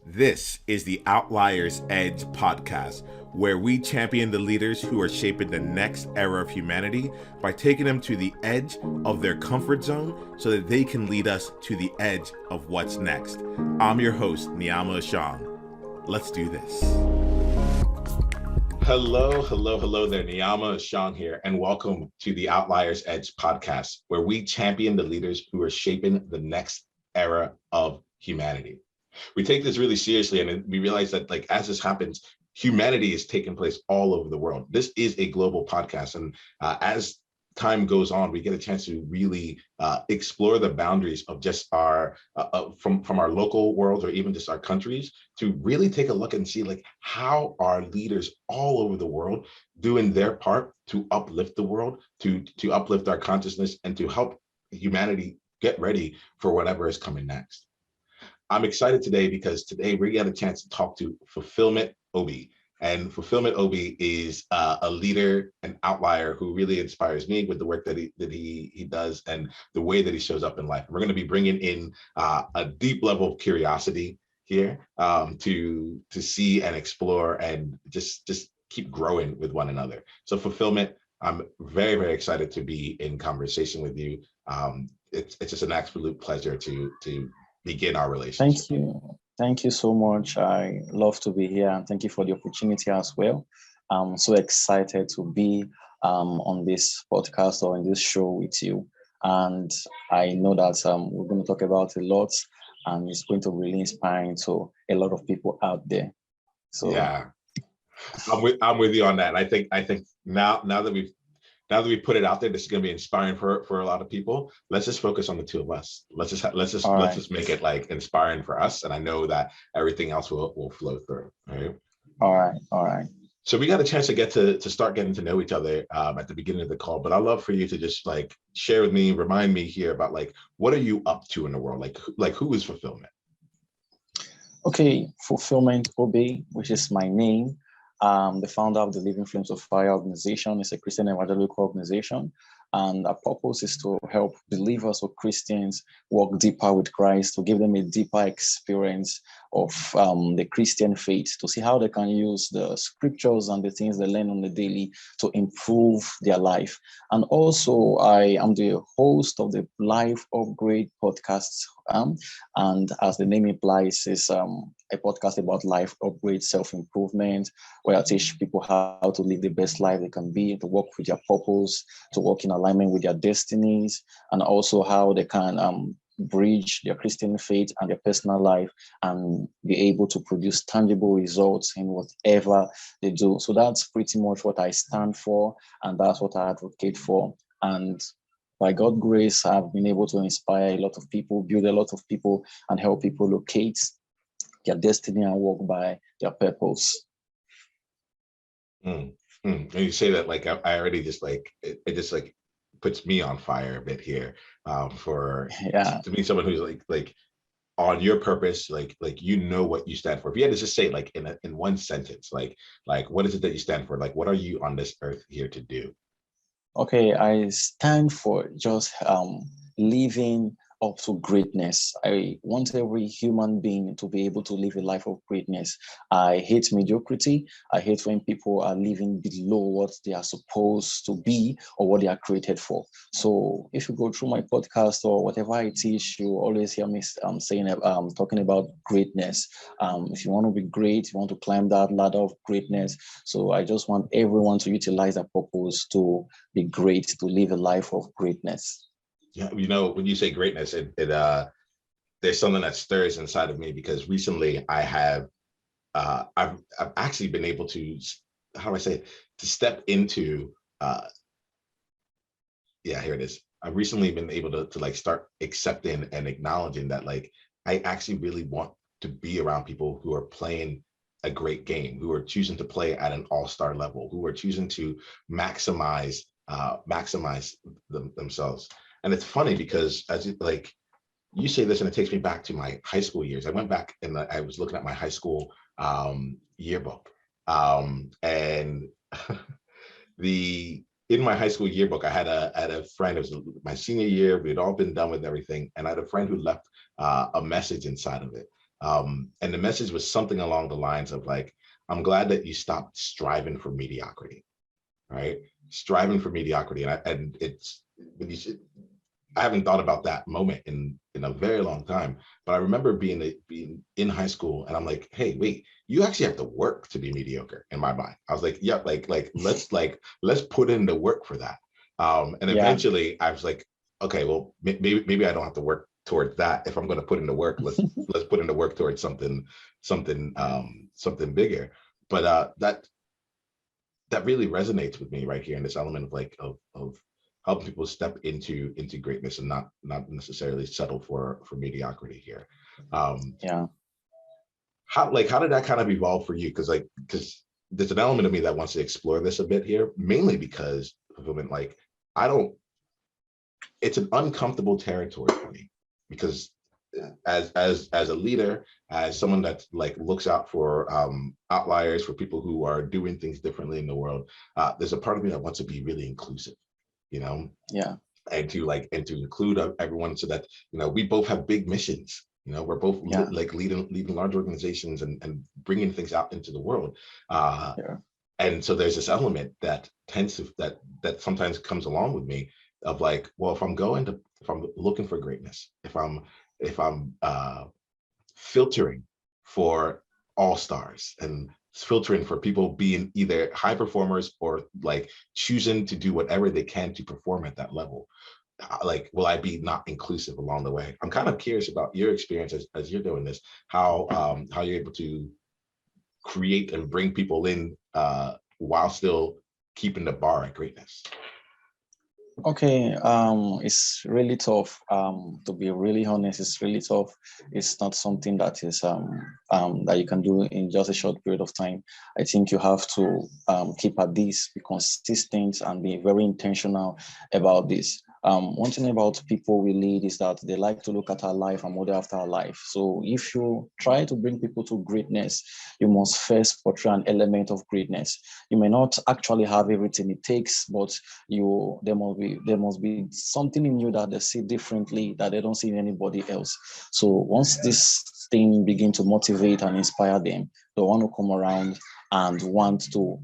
This is the Outliers Edge podcast, where we champion the leaders who are shaping the next era of humanity by taking them to the edge of their comfort zone so that they can lead us to the edge of what's next. I'm your host, Niiamah Ashong. Let's do this. Hello there. Niiamah Ashong here, and welcome to the Outliers Edge podcast, where we champion the leaders who are shaping the next era of humanity. We take this really seriously, and we realize that, like, as this happens, humanity is taking place all over the world. This is a global podcast, and as time goes on, we get a chance to really explore the boundaries of just our from our local worlds, or even just our countries, to really take a look and see, like, how are leaders all over the world doing their part to uplift the world, to uplift our consciousness, and to help humanity get ready for whatever is coming next. I'm excited today because today we get a chance to talk to Fulfillment Obi. And Fulfillment Obi is a leader, an outlier who really inspires me with the work that he does and the way that he shows up in life. We're going to be bringing in a deep level of curiosity here to see and explore and just keep growing with one another. So Fulfillment, I'm very, very excited to be in conversation with you. It's just an absolute pleasure to begin our relationship. Thank you. Thank you so much. I love to be here, and thank you for the opportunity as well. I'm so excited to be on this podcast or in this show with you. And I know that we're going to talk about a lot, and it's going to really inspire to a lot of people out there. So yeah, I'm with you on that. And I think now that we put it out there, this is going to be inspiring for a lot of people. Let's just focus on the two of us. Let's just make it like inspiring for us. And I know that everything else will flow through. All right. So we got a chance to get to start getting to know each other at the beginning of the call. But I'd love for you to just like share with me, remind me here about, like, what are you up to in the world? Like who is Fulfillment? Okay, Fulfillment Obi, which is my name. The founder of the Living Flames of Fire organization. Is a Christian evangelical organization, and our purpose is to help believers or Christians walk deeper with Christ, to give them a deeper experience of the Christian faith, to see how they can use the scriptures and the things they learn on the daily to improve their life. And also, I am the host of the Life Upgrade podcast, and as the name implies, is a podcast about life upgrade, self-improvement, where I teach people how to live the best life they can be, to work with their purpose, to work in alignment with their destinies, and also how they can bridge their Christian faith and their personal life and be able to produce tangible results in whatever they do. So that's pretty much what I stand for, and that's what I advocate for. And by God's grace, I've been able to inspire a lot of people, build a lot of people, and help people locate their destiny and walk by their purpose. And you say that, like, I already just like it just like puts me on fire a bit here to be someone who's like on your purpose, like you know what you stand for. If you had to just say, like, in one sentence, like what is it that you stand for? Like, what are you on this earth here to do? Okay, I stand for just living up to greatness. I want every human being to be able to live a life of greatness. I hate mediocrity. I hate when people are living below what they are supposed to be or what they are created for. So if you go through my podcast or whatever I teach, you always hear me talking about greatness. If you want to be great, you want to climb that ladder of greatness. So I just want everyone to utilize their purpose to be great, to live a life of greatness. Yeah, when you say greatness, there's something that stirs inside of me, because recently I've actually been able to, how do I say it, to step into here it is. I've recently been able to like start accepting and acknowledging that, like, I actually really want to be around people who are playing a great game, who are choosing to play at an all-star level, who are choosing to maximize themselves. And it's funny because you say this, and it takes me back to my high school years. I went back and I was looking at my high school yearbook, and in my high school yearbook, I had a friend. It was my senior year. We had all been done with everything, and I had a friend who left a message inside of it. And the message was something along the lines of like, I'm glad that you stopped striving for mediocrity, right? Striving for mediocrity. And it's, when you should, I haven't thought about that moment in a very long time, but I remember being in high school, and I'm like, hey, wait, you actually have to work to be mediocre. In my mind, I was like, yeah, let's put in the work for that. And Yeah. eventually, I was like, okay, well, maybe I don't have to work towards that. If I'm going to put in the work, let's put in the work towards something bigger. But that really resonates with me right here in this element of like of helping people step into greatness and not necessarily settle for mediocrity here. Yeah. How did that kind of evolve for you? Because there's an element of me that wants to explore this a bit here, mainly because fulfillment, like, I don't, it's an uncomfortable territory for me, because as a leader, as someone that like looks out for outliers, for people who are doing things differently in the world, there's a part of me that wants to be really inclusive, you know, Yeah. and to include everyone, so that, you know, we both have big missions. You know, we're both Yeah. like leading large organizations and bringing things out into the world. Yeah. And so there's this element that tends to that sometimes comes along with me of like, well, if I'm looking for greatness, if I'm filtering for all stars and filtering for people being either high performers or like choosing to do whatever they can to perform at that level, like, will I be not inclusive along the way? I'm kind of curious about your experience as you're doing this, how you're able to create and bring people in while still keeping the bar at greatness. Okay, it's really tough. To be really honest, it's really tough. It's not something that is that you can do in just a short period of time. I think you have to keep at this, be consistent, and be very intentional about this. One thing about people we lead is that they like to look at our life and model after our life. So if you try to bring people to greatness, you must first portray an element of greatness. You may not actually have everything it takes, but there must be something in you that they see differently, that they don't see in anybody else. So once this thing begin to motivate and inspire them, they want to come around and want to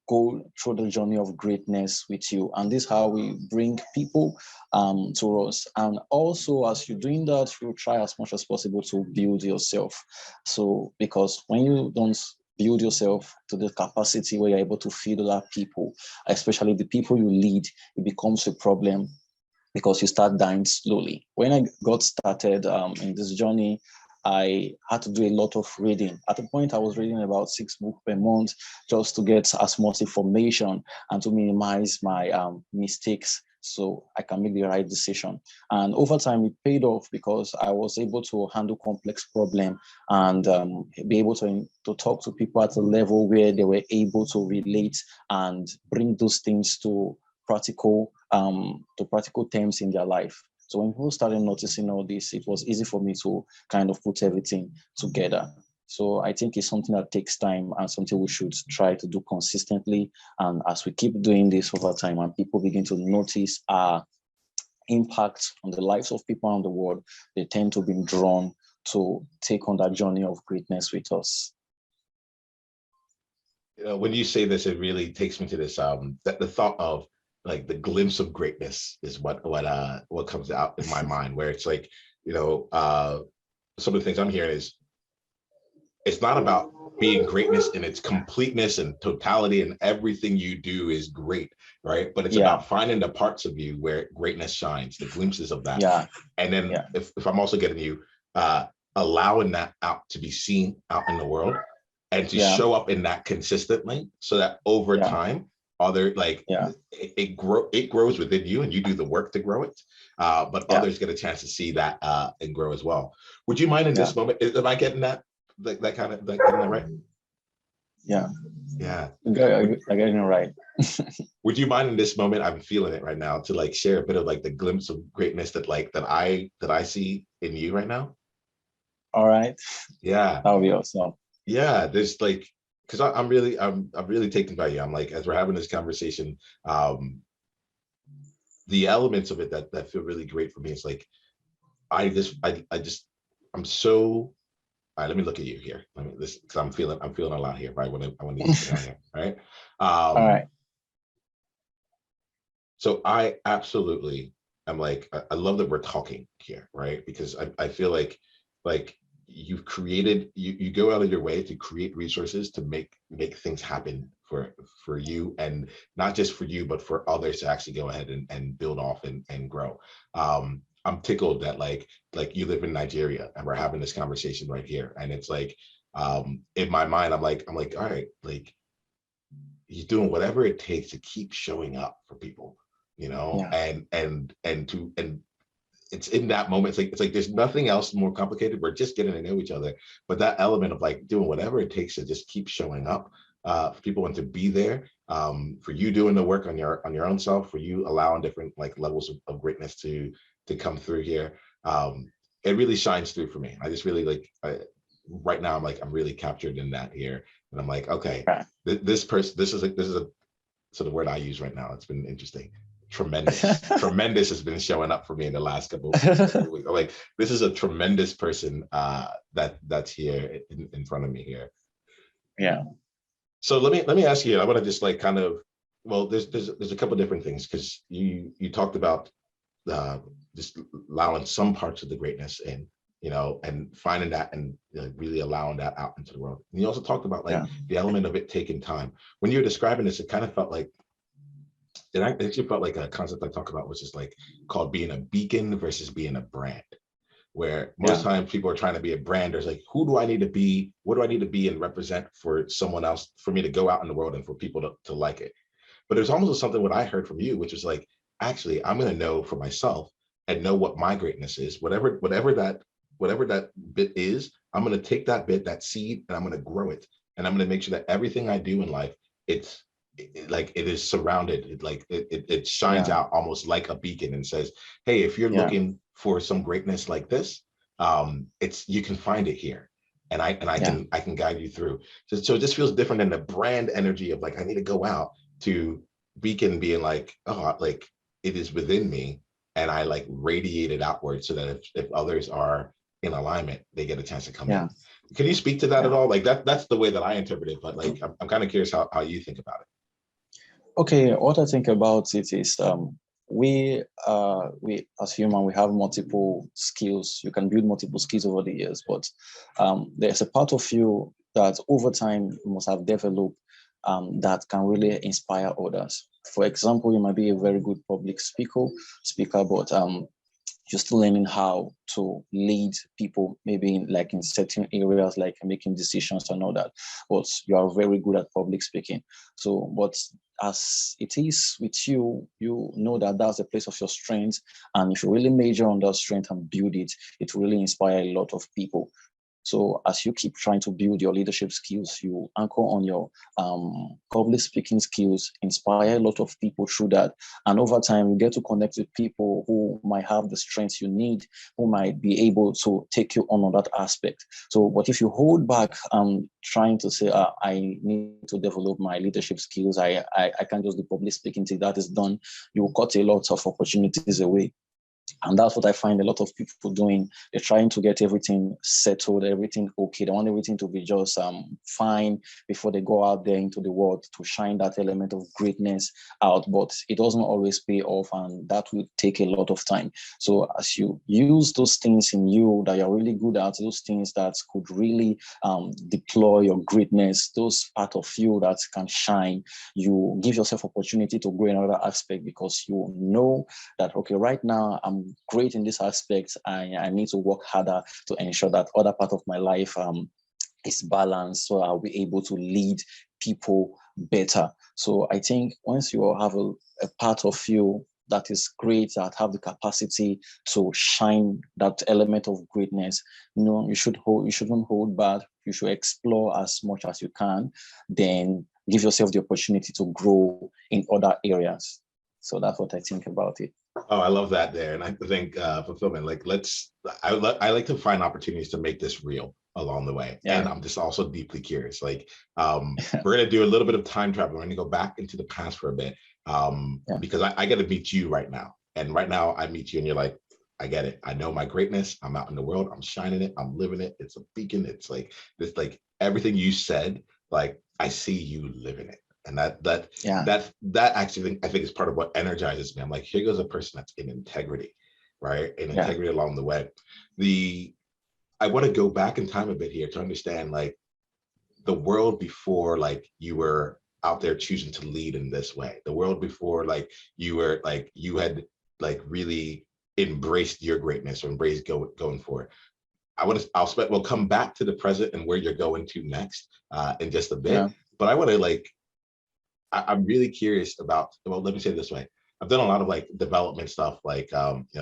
go through the journey of greatness with you. And this is how we bring people to us. And also, as you're doing that, you try as much as possible to build yourself. So because when you don't build yourself to the capacity where you're able to feed other people, especially the people you lead, it becomes a problem, because you start dying slowly. When I got started in this journey, I had to do a lot of reading. At the point, I was reading about 6 books per month just to get as much information and to minimize my mistakes, so I can make the right decision. And over time, it paid off, because I was able to handle complex problems and be able to talk to people at a level where they were able to relate and bring those things to practical terms in their life. So when people started noticing all this, it was easy for me to kind of put everything together. So I think it's something that takes time and something we should try to do consistently. And as we keep doing this over time and people begin to notice our impact on the lives of people around the world, they tend to be drawn to take on that journey of greatness with us. You know, when you say this, it really takes me to this that the thought of like the glimpse of greatness is what comes out in my mind, where it's like, you know, some of the things I'm hearing is, it's not about being greatness in its completeness and totality and everything you do is great, right? But it's about finding the parts of you where greatness shines, the glimpses of that. Yeah. And then if I'm also getting you, allowing that out to be seen out in the world and to show up in that consistently, so that over time, other like it grows within you and you do the work to grow it, but others get a chance to see that and grow as well. Would you mind in this moment, am I getting that getting that right? Yeah. I getting it right. Would you mind in this moment, I'm feeling it right now, to like share a bit of like the glimpse of greatness that I see in you right now? All right. Yeah. That would be awesome. Yeah, there's like, because I'm really taken by you. I'm like, as we're having this conversation, the elements of it that feel really great for me is like, I'm so right, let me look at you here. Let me this because I'm feeling a lot here, right? I want to get you down here, right? All right. So I absolutely am like, I love that we're talking here, right? Because I feel like you've created, you go out of your way to create resources to make things happen for you, and not just for you, but for others to actually go ahead and build off and grow. I'm tickled that like you live in Nigeria and we're having this conversation right here. And it's like, in my mind, I'm like, all right, like he's doing whatever it takes to keep showing up for people, you know, Yeah. and it's in that moment, it's like there's nothing else more complicated. We're just getting to know each other, but that element of like doing whatever it takes to just keep showing up for people and to be there, for you doing the work on your own self, for you allowing different like levels of greatness to come through here. It really shines through for me. I just really like right now I'm really captured in that here, and I'm like, okay, Right. this person, this is a so the word I use right now, it's been interesting. Tremendous has been showing up for me in the last couple of weeks. Like this is a tremendous person that's here in front of me here. Yeah. So let me ask you. I want to just like kind of, well, there's a couple different things, because you talked about just allowing some parts of the greatness in, you know, and finding that and really allowing that out into the world. And you also talked about like the element of it taking time. When you were describing this, it kind of felt like, it actually felt like a concept I talk about, which is like called being a beacon versus being a brand, where most times people are trying to be a brand. There's like, who do I need to be? What do I need to be and represent for someone else, for me to go out in the world and for people to like it? But there's almost something what I heard from you, which was like, actually, I'm going to know for myself and know what my greatness is, whatever that bit is. I'm going to take that bit, that seed, and I'm going to grow it. And I'm going to make sure that everything I do in life, like it is surrounded, it shines out almost like a beacon and says, hey, if you're looking for some greatness like this, you can find it here, and I can guide you through. So this feels different than the brand energy of like, I need to go out, to beacon being like, oh, like it is within me, and I like radiate it outward, so that if others are in alignment, they get a chance to come in. Can you speak to that at all? Like that's the way that I interpret it, but like I'm kind of curious how you think about it. Okay, what I think about it is we as human, we have multiple skills. You can build multiple skills over the years, but there's a part of you that over time you must have developed that can really inspire others. For example, you might be a very good public speaker, but you're still learning how to lead people, maybe in certain areas, like making decisions and all that. But you are very good at public speaking. So, but as it is with you, you know that that's a place of your strength. And if you really major on that strength and build it, it will really inspire a lot of people. So as you keep trying to build your leadership skills, you anchor on your public speaking skills, inspire a lot of people through that. And over time, you get to connect with people who might have the strengths you need, who might be able to take you on that aspect. So, but if you hold back trying to say, I need to develop my leadership skills, I can't just do public speaking till that is done, you will cut a lot of opportunities away. And that's what I find a lot of people doing. They're trying to get everything settled, everything okay. They want everything to be just fine before they go out there into the world to shine that element of greatness out. But it doesn't always pay off, and that will take a lot of time. So as you use those things in you that you're really good at, those things that could really deploy your greatness, those part of you that can shine, you give yourself opportunity to grow in another aspect, because you know that, okay, right now I'm great in this aspect. I need to work harder to ensure that other part of my life is balanced, so I'll be able to lead people better. So I think once you have a part of you that is great, that have the capacity to shine that element of greatness, you shouldn't hold back. You should explore as much as you can, then give yourself the opportunity to grow in other areas. So that's what I think about it. Oh, I love that there. And I think fulfillment, like I like to find opportunities to make this real along the way. And I'm just also deeply curious. Like we're going to do a little bit of time travel. We're going to go back into the past for a bit because I get to meet you right now. And right now I meet you and you're like I get it. I know my greatness. I'm out in the world. I'm shining it. I'm living it. It's a beacon. It's like this, like everything you said, like I see you living it. And Yeah. that actually I think is part of what energizes me. I'm like, here goes a person that's in integrity, right? In Yeah. integrity along the way. I want to go back in time a bit here to understand like the world before like you were out there choosing to lead in this way, the world before like you were like you had like really embraced your greatness or embraced going for it. We'll come back to the present and where you're going to next in just a bit. Yeah. But I want to like I'm really curious about, well, let me say it this way. I've done a lot of like development stuff, like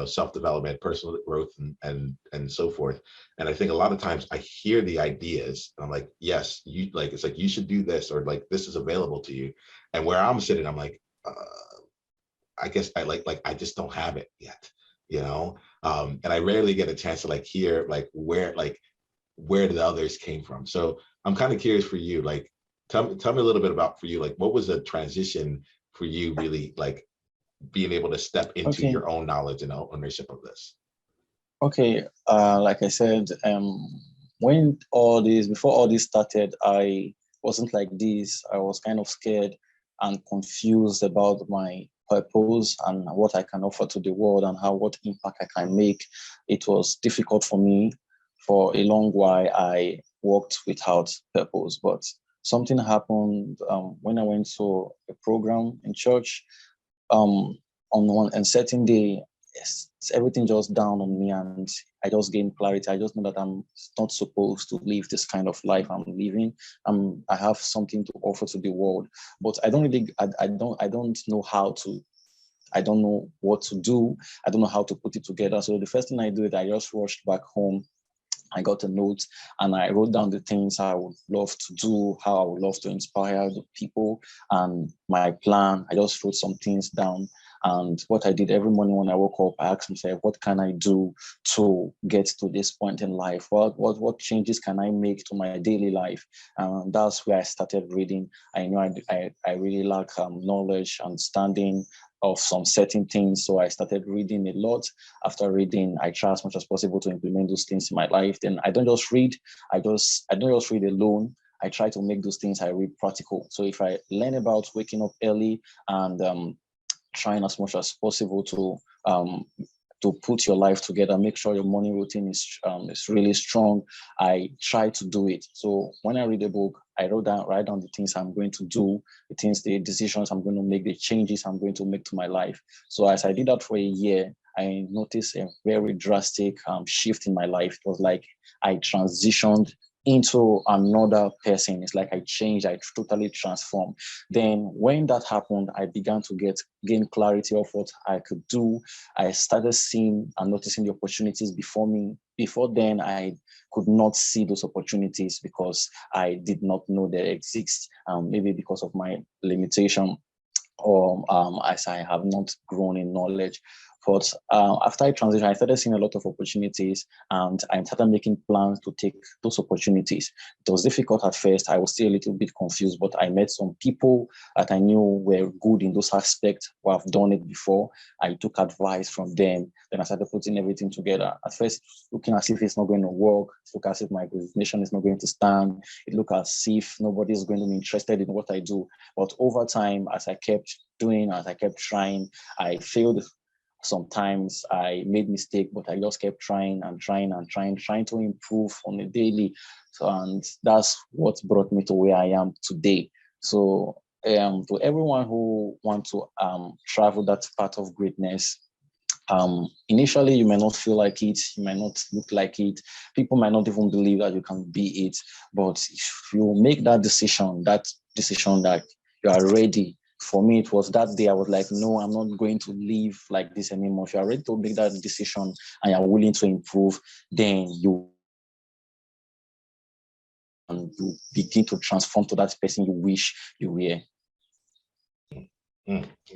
self-development, personal growth, and so forth. And I think a lot of times I hear the ideas, and I'm like, yes, you like it's like you should do this, or like this is available to you. And where I'm sitting, I'm like, I guess I like I just don't have it yet, you know. And I rarely get a chance to like hear like where the others came from. So I'm kind of curious for you, like tell me a little bit about for you, like what was the transition for you really like being able to step into Okay. your own knowledge and ownership of this? Okay. Like I said, before all this started, I wasn't like this. I was kind of scared and confused about my purpose and what I can offer to the world and what impact I can make. It was difficult for me. For a long while, I worked without purpose, but something happened when I went to a program in church. Um, on one certain day, yes, everything just down on me, and I just gained clarity. I just know that I'm not supposed to live this kind of life I'm living. I have something to offer to the world, but I don't know how to. I don't know what to do. I don't know how to put it together. So the first thing I did, I just rushed back home. I got a note and I wrote down the things I would love to do, how I would love to inspire the people, and my plan. I just wrote some things down. And what I did every morning when I woke up, I asked myself, what can I do to get to this point in life? What changes can I make to my daily life? And that's where I started reading. I know I really lack knowledge, understanding of some certain things. So I started reading a lot. After reading, I try as much as possible to implement those things in my life. Then I don't just read. I don't just read alone. I try to make those things I read practical. So if I learn about waking up early and trying as much as possible to put your life together, make sure your morning routine is really strong. I try to do it. So when I read a book, I write down the things I'm going to do, the decisions I'm going to make, the changes I'm going to make to my life. So as I did that for a year, I noticed a very drastic shift in my life. It was like I transitioned into another person. It's like I changed, I totally transformed. Then when that happened, I began to gain clarity of what I could do. I started seeing and noticing the opportunities before me. Before then, I could not see those opportunities because I did not know they exist, maybe because of my limitation or as I have not grown in knowledge. But after I transitioned, I started seeing a lot of opportunities and I started making plans to take those opportunities. It was difficult at first. I was still a little bit confused, but I met some people that I knew were good in those aspects who have done it before. I took advice from them. Then I started putting everything together. At first, looking as if it's not going to work. It looked as if my resignation is not going to stand. It looked as if nobody is going to be interested in what I do. But over time, as I kept doing, as I kept trying, I failed. Sometimes I made mistake, but I just kept trying and trying and trying to improve on a daily. So, and that's what brought me to where I am today. So, to everyone who want to travel that path of greatness, initially you may not feel like it, you might not look like it, people might not even believe that you can be it. But if you make that decision that you are ready. For me, it was that day I was like, no, I'm not going to live like this anymore. If you're ready to make that decision and you're willing to improve, then you begin to transform to that person you wish you were.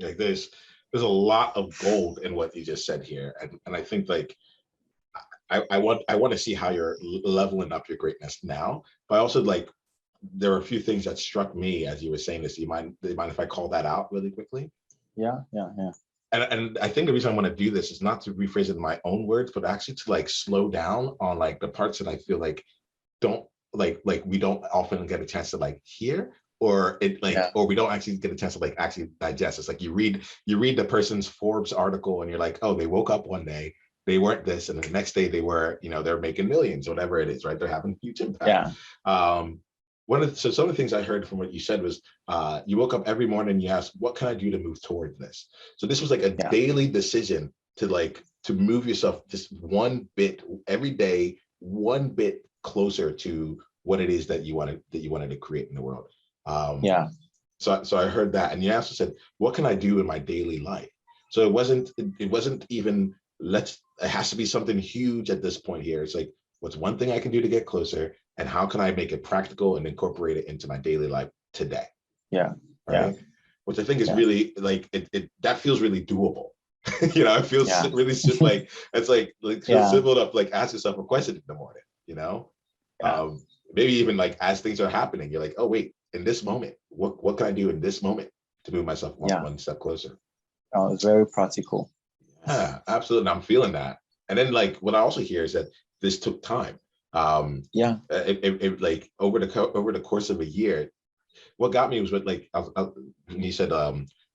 Like there's a lot of gold in what you just said here, and I think like I want to see how you're leveling up your greatness now, but I also like there are a few things that struck me as you were saying this. Do you mind if I call that out really quickly? Yeah. and I think the reason I want to do this is not to rephrase it in my own words, but actually to like slow down on like the parts that I feel like don't like we don't often get a chance to like hear, or it like Yeah. or we don't actually get a chance to like actually digest. It's like you read the person's Forbes article and you're like, oh, they woke up one day, they weren't this, and the next day they were, they're making millions, whatever it is, right? They're having huge impact. Yeah. So some of the things I heard from what you said was you woke up every morning and you asked, what can I do to move towards this? So this was like a daily decision to move yourself just one bit every day, one bit closer to what it is that you wanted to create in the world. So I heard that, and you also said, what can I do in my daily life? So it wasn't even it has to be something huge at this point here. It's like, what's one thing I can do to get closer, and how can I make it practical and incorporate it into my daily life today? Yeah. Right. Yeah. Which I think is really like it that feels really doable. It feels really just like it's like simple enough, like ask yourself a question in the morning, maybe even like as things are happening, you're like, oh wait, in this moment, what can I do in this moment to move myself one step closer? Oh, it's very practical. Yeah, absolutely. And I'm feeling that. And then like what I also hear is that this took time. It like over the course of a year, what got me was when you said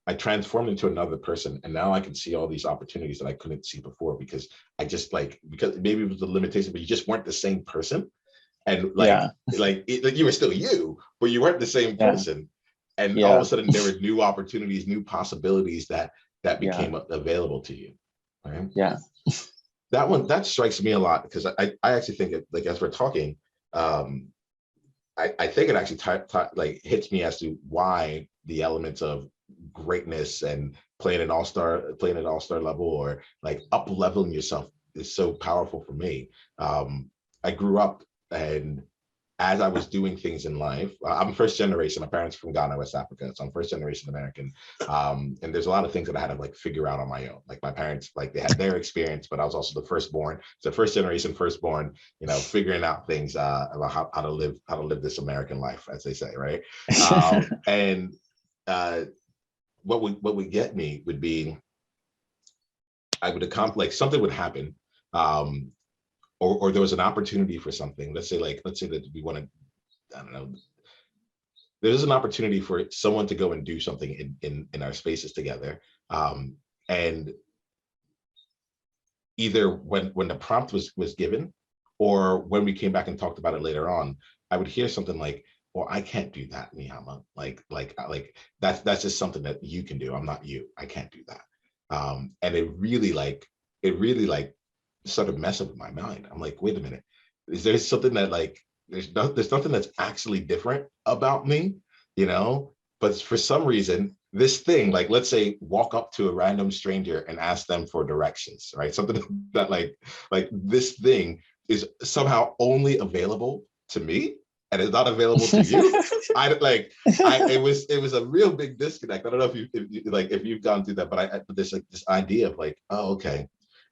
I transformed into another person, and now I can see all these opportunities that I couldn't see before because because maybe it was the limitation, but you just weren't the same person, and you were still you, but you weren't the same person, and all of a sudden there were new opportunities, new possibilities that became available to you, right? Yeah. That strikes me a lot because I actually think like as we're talking, I think it actually hits me as to why the elements of greatness and playing at all-star level, or like up leveling yourself, is so powerful for me. I grew up, and as I was doing things in life, I'm first generation. My parents are from Ghana, West Africa, so I'm first generation American. And there's a lot of things that I had to like figure out on my own. Like my parents, like they had their experience, but I was also the firstborn. So first generation firstborn, figuring out things about how to live this American life, as they say, right? And what would get me would be I would accomplish, like something would happen. Or there was an opportunity for something. Let's say that we want to, I don't know, there's an opportunity for someone to go and do something in our spaces together. And either when the prompt was given, or when we came back and talked about it later on, I would hear something like, well, I can't do that, Niiamah. Like that's just something that you can do. I'm not you. I can't do that. And it really started messing with my mind. I'm like, wait a minute, is there something that like there's nothing that's actually different about me, but for some reason this thing, like let's say walk up to a random stranger and ask them for directions, right? Something that like this thing is somehow only available to me and is not available to you. It was a real big disconnect. I don't know if you've gone through that, but there's like this idea of like, oh, okay,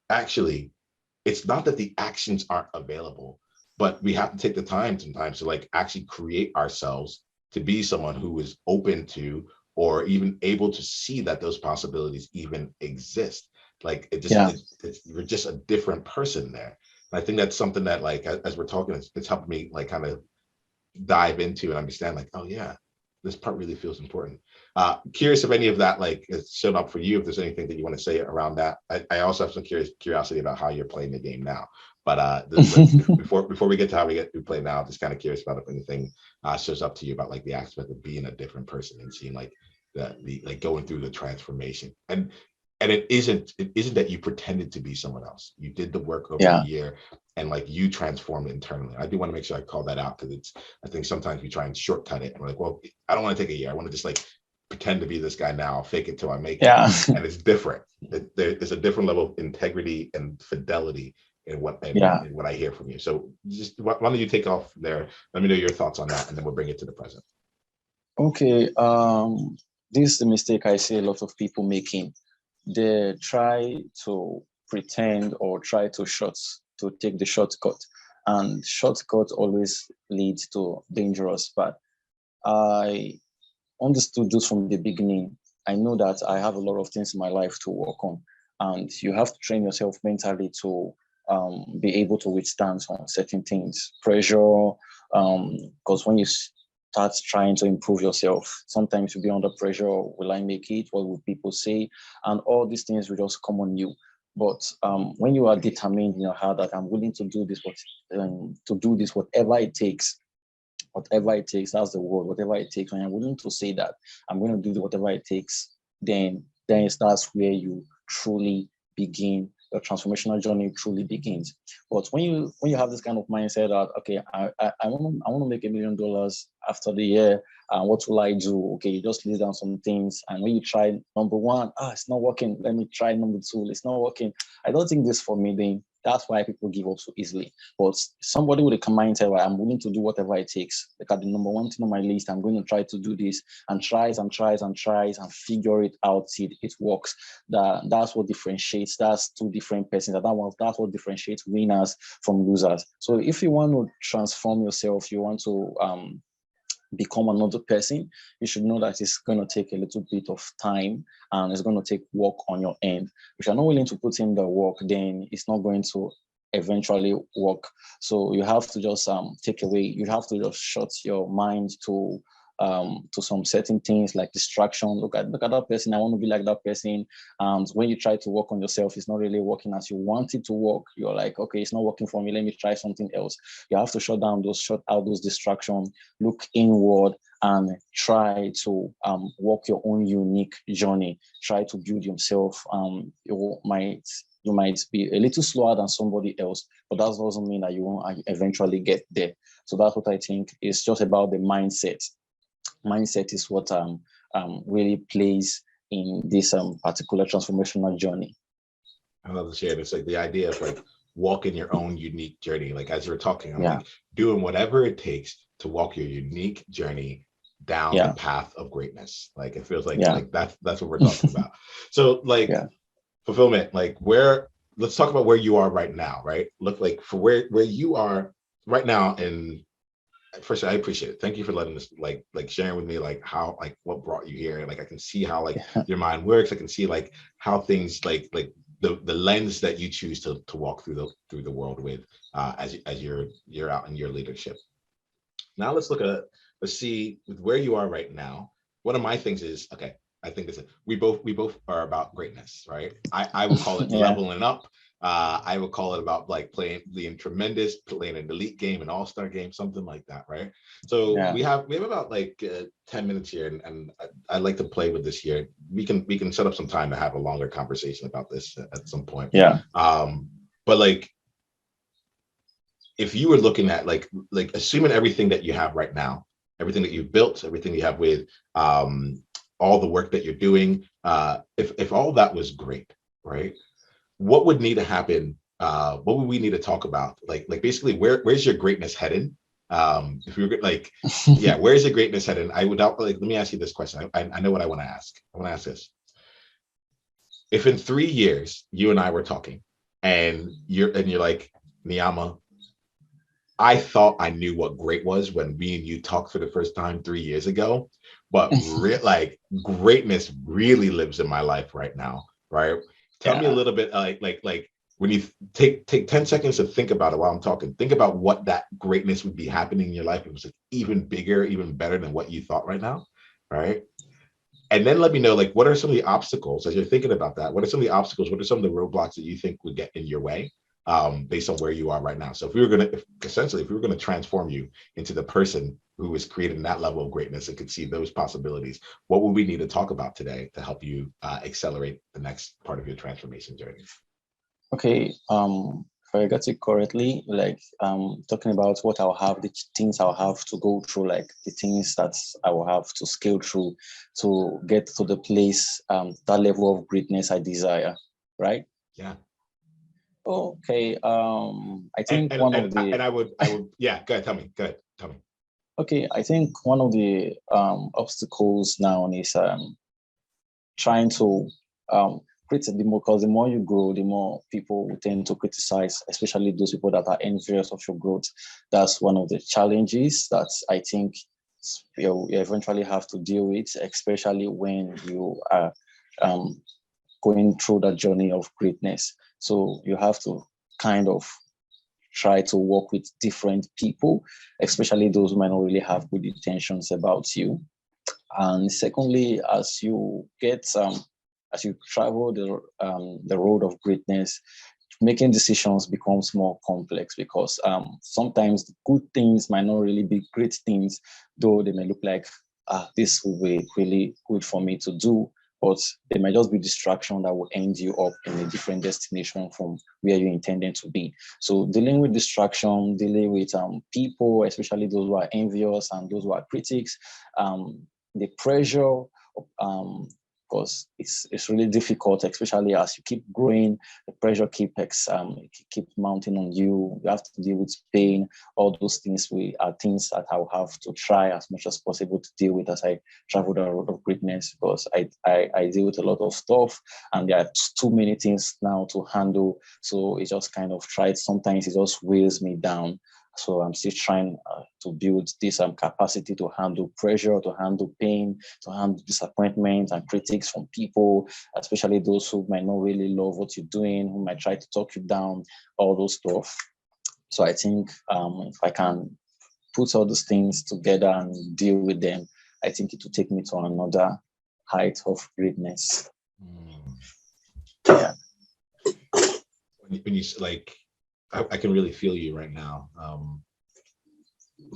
actually it's not that the actions aren't available, but we have to take the time sometimes to like actually create ourselves to be someone who is open to, or even able to see that those possibilities even exist. Like you're just a different person there. And I think that's something that like, as we're talking, it's helped me like kind of dive into and understand like, oh yeah, this part really feels important. Curious if any of that like has shown up for you, if there's anything that you want to say around that. I also have some curiosity about how you're playing the game now. But before we get to how we play now, I'm just kind of curious about if anything shows up to you about like the aspect of being a different person and seeing like the like going through the transformation. And it isn't that you pretended to be someone else. You did the work over a year, and like you transformed internally. I do want to make sure I call that out, because I think sometimes we try and shortcut it and we're like, well, I don't want to take a year. I want to just like pretend to be this guy now. I'll fake it till I make it. And it's different. There's a different level of integrity and fidelity in what I hear from you. So just why don't you take off there? Let me know your thoughts on that, and then we'll bring it to the present. Okay. This is the mistake I see a lot of people making. They try to pretend or try to take the shortcut, and shortcut always leads to dangerous. But I understood this from the beginning. I know that I have a lot of things in my life to work on, and you have to train yourself mentally to be able to withstand some certain things, pressure. Because when you start trying to improve yourself, sometimes you'll be under pressure. Will I make it? What will people say? And all these things will just come on you. But when you are determined in your heart that I'm willing to do this, whatever it takes, that's the word, whatever it takes. When I'm willing to say that I'm going to do whatever it takes, then that's where you truly begin. Your transformational journey truly begins. But when you have this kind of mindset that, okay, I want to make $1 million after the year, and what will I do? Okay, you just list down some things, and when you try number one, it's not working. Let me try number two. It's not working. I don't think this for me. Then that's why people give up so easily. But somebody with a mindset where I'm willing to do whatever it takes. Like at the number one thing on my list, I'm going to try to do this, and tries and figure it out till it works. That's what differentiates. That's two different persons. That's what differentiates winners from losers. So if you want to transform yourself, you want to become another person, you should know that it's going to take a little bit of time, and it's going to take work on your end. If you're not willing to put in the work, then it's not going to eventually work. So you have to just you have to just shut your mind to some certain things like distraction. Look at that person. I want to be like that person. And when you try to work on yourself, it's not really working as you want it to work. You're like, okay, it's not working for me. Let me try something else. You have to shut out those distractions, look inward, and try to walk your own unique journey. Try to build yourself. You might be a little slower than somebody else, but that doesn't mean that you won't eventually get there. So that's what I think. It's just about the mindset. Mindset is what really plays in this particular transformational journey. I love to share. It's like the idea of like walking your own unique journey. Like as you're talking, I'm like doing whatever it takes to walk your unique journey down the path of greatness. Like it feels like that's what we're talking about. So like fulfillment, like let's talk about where you are right now, right? Look like for where you are right now. And first, I appreciate it. Thank you for letting us like sharing with me like how like what brought you here. Like I can see how like your mind works. I can see like how things like the lens that you choose to walk through the world with as you're out in your leadership. Now let's see with where you are right now. One of my things is, okay, I think we both are about greatness, right? I would call it leveling up. I would call it about like playing an elite game, an all-star game, something like that, right? So we have about like 10 minutes here, and I'd like to play with this here. We can set up some time to have a longer conversation about this at some point. But like, if you were looking at like assuming everything that you have right now, everything that you've built, everything you have with all the work that you're doing, if all that was great, right? What would need to happen? What would we need to talk about? Like basically, where's your greatness heading? If you're like, where's your greatness heading? Let me ask you this question. I know what I want to ask. I want to ask this. If in 3 years you and I were talking, and you're like, Niiamah, I thought I knew what great was when me and you talked for the first time 3 years ago, but like greatness really lives in my life right now, right? Tell me a little bit like when you take 10 seconds to think about it while I'm talking, think about what that greatness would be happening in your life. It was like even bigger, even better than what you thought right now, right? And then let me know, like, what are some of the obstacles as you're thinking about that? What are some of the obstacles? What are some of the roadblocks that you think would get in your way based on where you are right now? So if we were going to transform you into the person who is creating that level of greatness and could see those possibilities, what would we need to talk about today to help you accelerate the next part of your transformation journey? Okay. If I got it correctly, like talking about what I'll have, the things I'll have to go through, like the things that I will have to scale through to get to the place, that level of greatness I desire, right? Yeah. Okay. I think go ahead. Tell me. Okay, I think one of the obstacles now is trying to because the more you grow, the more people will tend to criticize, especially those people that are envious of your growth. That's one of the challenges that I think you eventually have to deal with, especially when you are going through the journey of greatness. So you have to kind of try to work with different people, especially those who might not really have good intentions about you. And secondly, as you travel the road of greatness, making decisions becomes more complex because sometimes the good things might not really be great things, though they may look like this will be really good for me to do, but they might just be distraction that will end you up in a different destination from where you intended to be. So dealing with distraction, dealing with people, especially those who are envious and those who are critics, the pressure, because it's really difficult, especially as you keep growing, the pressure keep mounting on you. You have to deal with pain. All those things are things that I'll have to try as much as possible to deal with as I travel the road of greatness, because I deal with a lot of stuff and there are too many things now to handle. So it just kind of sometimes it just weighs me down. So I'm still trying to build this capacity to handle pressure, to handle pain, to handle disappointment and critics from people, especially those who might not really love what you're doing, who might try to talk you down, all those stuff. So I think if I can put all those things together and deal with them, I think it will take me to another height of greatness. Yeah. When you like, I can really feel you right now.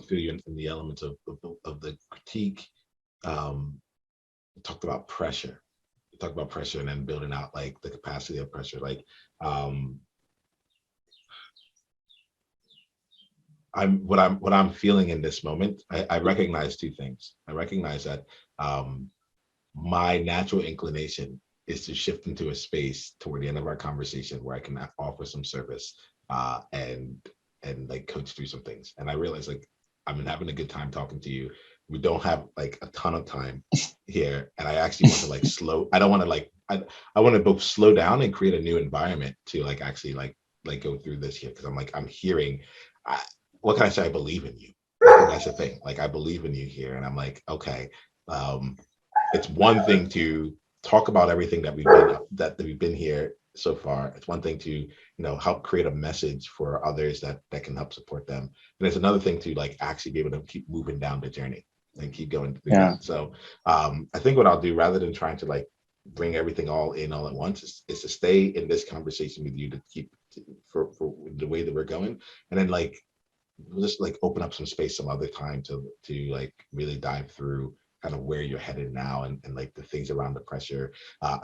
Feel you in the elements of the critique. You talked about pressure. You talked about pressure and then building out like the capacity of pressure. Like what I'm feeling in this moment. I recognize two things. I recognize that my natural inclination is to shift into a space toward the end of our conversation where I can offer some service and like coach through some things. And I realize like I've been having a good time talking to you. We don't have like a ton of time here, and I actually want to like slow. I don't want to like I want to both slow down and create a new environment to like actually like go through this here, because I'm hearing. What can I say? I believe in you. That's the thing. Like I believe in you here, and I'm like, okay. It's one thing to talk about everything that we've been here so far. It's one thing to help create a message for others that can help support them. And it's another thing to like actually be able to keep moving down the journey and keep going through that. So I think what I'll do, rather than trying to like bring everything all in all at once, is to stay in this conversation with you to keep for the way that we're going, and then like we'll just like open up some space some other time to like really dive through kind of where you're headed now and like the things around the pressure.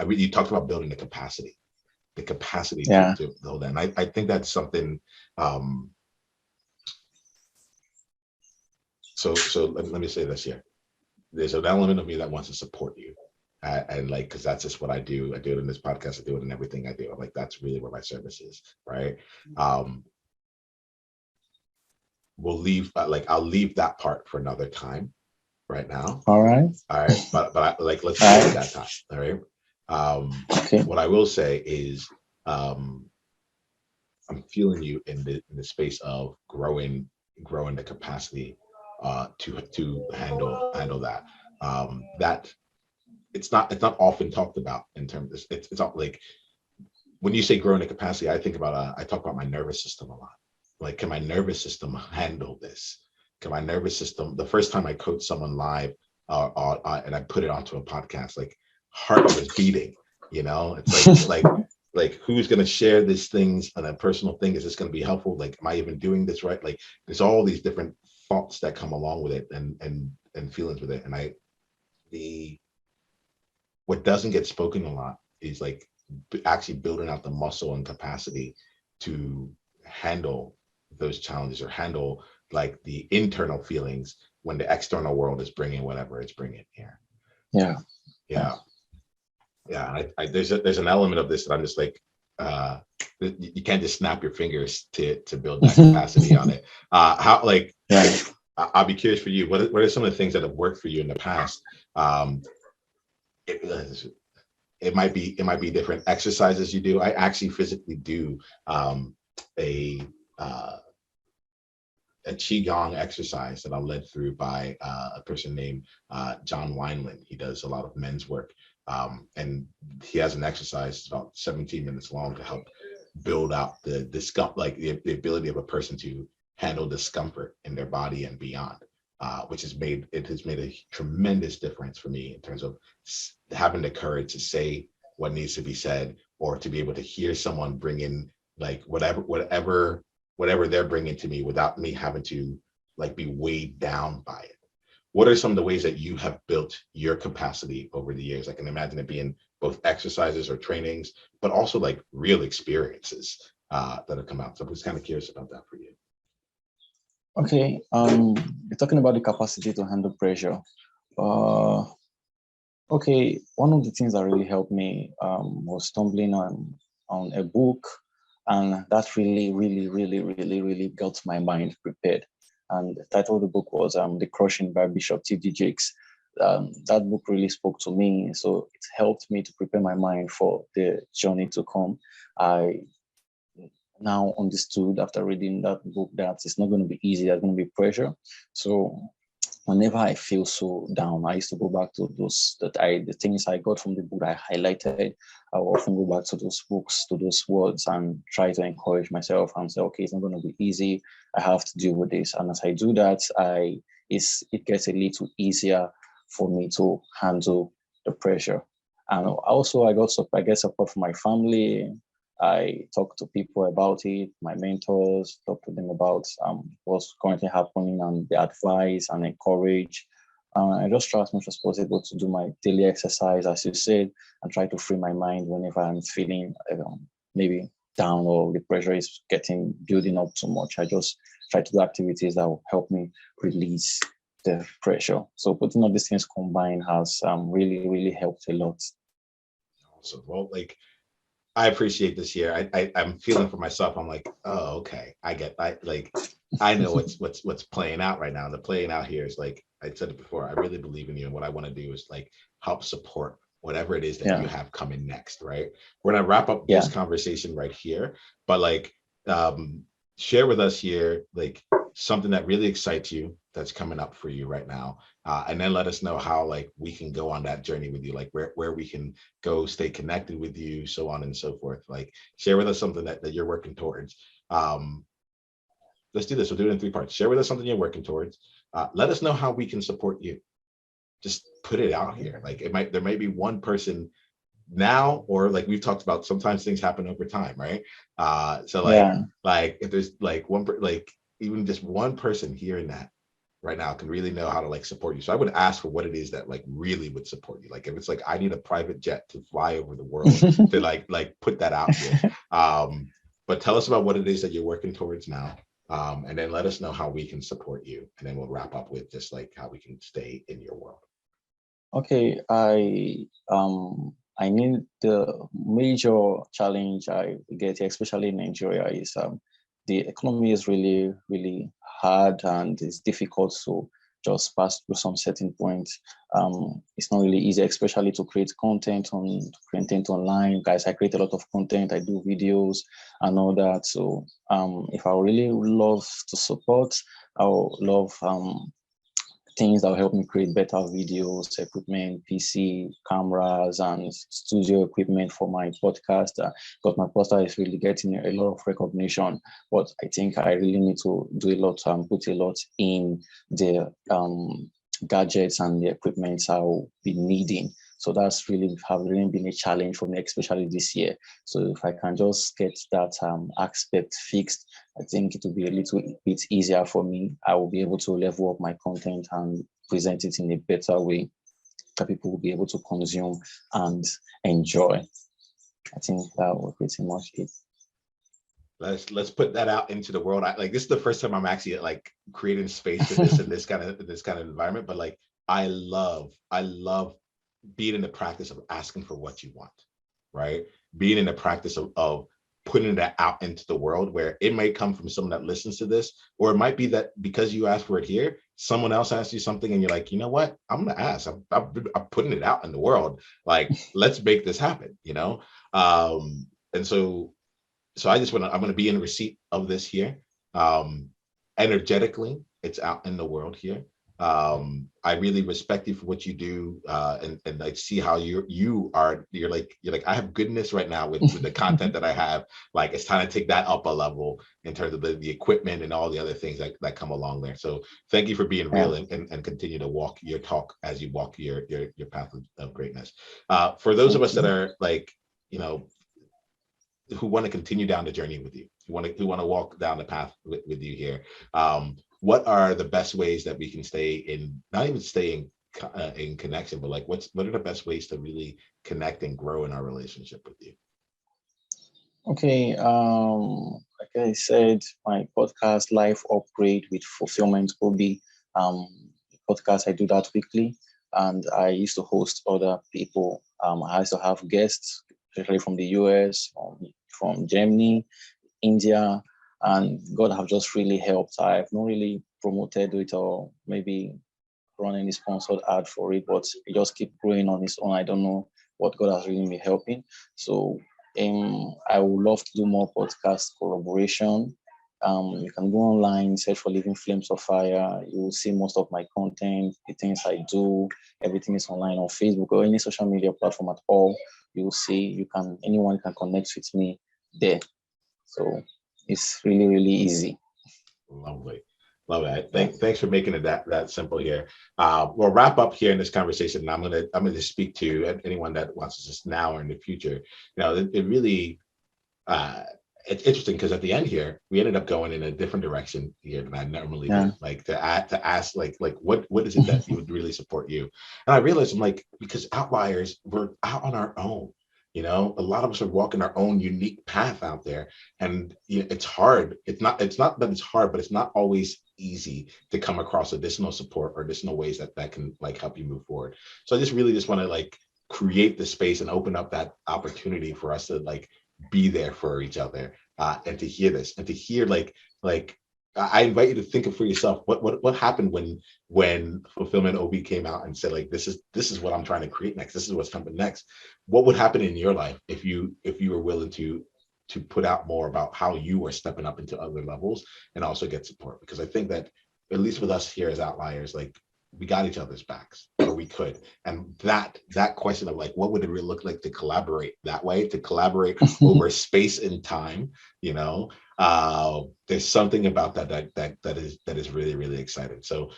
You talked about building the capacity to hold that. And I think that's something. So let me say this here. There's an element of me that wants to support you. And like, because that's just what I do. I do it in this podcast. I do it in everything I do. I'm like, that's really where my service is, right? We'll leave, I'll leave that part for another time. Right now. All right. But let's do it that time. All right. Okay. What I will say is I'm feeling you in the space of growing the capacity to handle that. That it's not often talked about in terms of it's not like when you say growing the capacity, I think about I talk about my nervous system a lot. Like, can my nervous system handle this? Can my nervous system, the first time I coached someone live and I put it onto a podcast, like heart was beating, it's like who's going to share these things on a personal thing? Is this going to be helpful? Like, am I even doing this right? Like there's all these different thoughts that come along with it and feelings with it. And what doesn't get spoken a lot is like actually building out the muscle and capacity to handle those challenges or handle like the internal feelings when the external world is bringing whatever it's bringing here. Yeah. There's an element of this that I'm just like, you can't just snap your fingers to build that capacity on it. I'll be curious for you. What are some of the things that have worked for you in the past? It might be different exercises you do. I actually physically do a qigong exercise that I led through by a person named John Wineland. He does a lot of men's work, and he has an exercise about 17 minutes long to help build out the discomfort, like the ability of a person to handle discomfort in their body and beyond, which has made a tremendous difference for me in terms of having the courage to say what needs to be said, or to be able to hear someone bring in like whatever they're bringing to me without me having to like be weighed down by it. What are some of the ways that you have built your capacity over the years? I can imagine it being both exercises or trainings, but also like real experiences that have come out. So I'm just kind of curious about that for you. Okay, you're talking about the capacity to handle pressure. Okay, one of the things that really helped me was stumbling on a book, and that really got my mind prepared. And the title of the book was The Crushing by Bishop T.D. Jakes. That book really spoke to me, so it helped me to prepare my mind for the journey to come. I now understood after reading that book that it's not going to be easy, there's going to be pressure. So whenever I feel so down, I used to go back to the things I got from the book I highlighted. I will often go back to those books, to those words, and try to encourage myself and say, okay, it's not going to be easy. I have to deal with this. And as I do that, it gets a little easier for me to handle the pressure. And also I get support from my family. I talk to people about it, my mentors, talk to them about what's currently happening and the advice and encourage. I just try as much as possible to do my daily exercise, as you said, and try to free my mind whenever I'm feeling maybe down or the pressure is building up too much. I just try to do activities that will help me release the pressure. So putting all these things combined has really helped a lot. Awesome. Well, like, I appreciate this year. I'm feeling for myself. I'm like, oh, okay. I know what's playing out right now. And the playing out here is like, I said it before, I really believe in you. And what I want to do is like help support whatever it is that you have coming next, right? We're gonna wrap up this conversation right here, but like share with us here like something that really excites you that's coming up for you right now. And then let us know how like we can go on that journey with you, like where we can go stay connected with you, so on and so forth. Like share with us something that you're working towards. Let's do this. We'll do it in 3 parts. Share with us something you're working towards. Let us know how we can support you. Just put it out here. Like there might be one person now, or like we've talked about, sometimes things happen over time, right? So like if there's like even just one person hearing that right now can really know how to like support you. So I would ask for what it is that like really would support you. Like if it's like I need a private jet to fly over the world to like put that out here. But tell us about what it is that you're working towards now. And then let us know how we can support you. And then we'll wrap up with just like how we can stay in your world. Okay, I mean the major challenge I get, especially in Nigeria, is the economy is really hard and it's difficult to just pass through some certain points. It's not really easy, especially to create content online. Guys, I create a lot of content. I do videos and all that. So if I really love to support, I would love things that will help me create better videos, equipment, PC, cameras, and studio equipment for my podcast. Because my podcast is really getting a lot of recognition. But I think I really need to do a lot, put a lot in the gadgets and the equipment I'll be needing. So that's really been a challenge for me, especially this year. So if I can just get that aspect fixed, I think it will be a little bit easier for me. I will be able to level up my content and present it in a better way that people will be able to consume and enjoy. I think that will pretty much it. Let's put that out into the world. Like this is the first time I'm actually like creating space for this in this kind of environment. But like I love being in the practice of asking for what you want, right? Being in the practice of putting that out into the world, where it might come from someone that listens to this, or it might be that because you asked for it here, someone else asked you something and you're like, you know what, I'm gonna ask. I'm putting it out in the world. Like, let's make this happen, you know? And so I'm gonna be in receipt of this here. energetically, it's out in the world here. I really respect you for what you do, and I see how you're like I have goodness right now with the content that I have. Like it's time to take that up a level in terms of the equipment and all the other things that come along there. So thank you for being real and continue to walk your talk as you walk your path of greatness. For those of us that are like, you know, who want to continue down the journey with you, who want to walk down the path with you here, what are the best ways that we can stay in, not even stay in connection, but like what are the best ways to really connect and grow in our relationship with you? Okay, like I said, my podcast Life Upgrade with Fulfillment Obi, podcast, I do that weekly, and I used to host other people. I used to have guests, especially from the US, from Germany, India, and God have just really helped. I've not really promoted it or maybe run any sponsored ad for it, but it just keep growing on its own. I don't know what God has really been helping. So I would love to do more podcast collaboration. You can go online, search for Living Flames of Fire. You will see most of my content, the things I do. Everything is online on Facebook or any social media platform at all. You will see, anyone can connect with me there. So it's really, really easy. Lovely. Love it. Thanks for making it that simple here. We'll wrap up here in this conversation, and I'm gonna speak to anyone that wants to just now or in the future. You know, it really it's interesting because at the end here we ended up going in a different direction here than I normally do. Like to ask like what is it that you would really support you? And I realized I'm like, because Outliers, we're out on our own. You know, a lot of us are walking our own unique path out there, and you know, it's hard. It's not that it's hard, but it's not always easy to come across additional support or additional ways that can like help you move forward. So I just really want to like create the space and open up that opportunity for us to like be there for each other, and to hear this and to hear like I invite you to think of for yourself what happened when Fulfillment Obi came out and said like this is what I'm trying to create next. This is what's coming next. What would happen in your life if you were willing to put out more about how you are stepping up into other levels and also get support? Because I think that at least with us here as Outliers, like we got each other's backs, or we could. And that question of like, what would it really look like to collaborate that way, to collaborate over space and time, you know, there's something about that is really, really exciting. So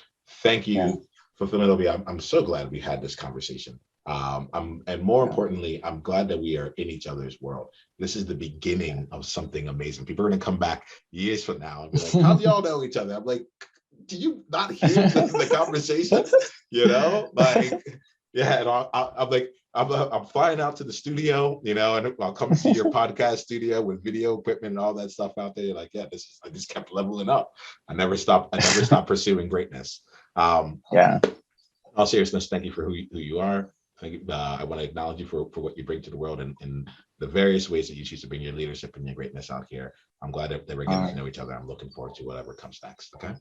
thank you, Fulfillment Obi. I'm so glad we had this conversation. And more importantly, I'm glad that we are in each other's world. This is the beginning of something amazing. People are going to come back years from now and be like, how do y'all know each other? I'm like, do you not hear the conversation? You know, like, yeah. And I'm like, I'm flying out to the studio, you know, and I'll come to your podcast studio with video equipment and all that stuff out there. You're like, yeah, I just kept leveling up. I never stopped pursuing greatness. All seriousness, thank you for who you are. I want to acknowledge you for what you bring to the world and the various ways that you choose to bring your leadership and your greatness out here. I'm glad that we're getting to know each other. I'm looking forward to whatever comes next. Okay.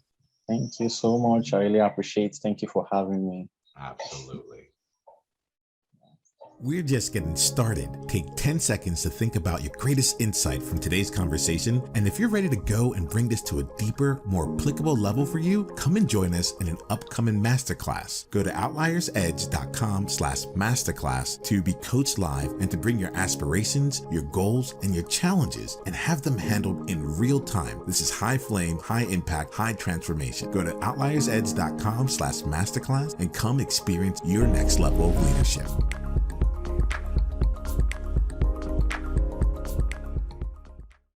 Thank you so much. I really appreciate it. Thank you for having me. Absolutely. We're just getting started. Take 10 seconds to think about your greatest insight from today's conversation. And if you're ready to go and bring this to a deeper, more applicable level for you, come and join us in an upcoming masterclass. Go to outliersedge.com/masterclass to be coached live and to bring your aspirations, your goals, and your challenges and have them handled in real time. This is high flame, high impact, high transformation. Go to outliersedge.com/masterclass and come experience your next level of leadership.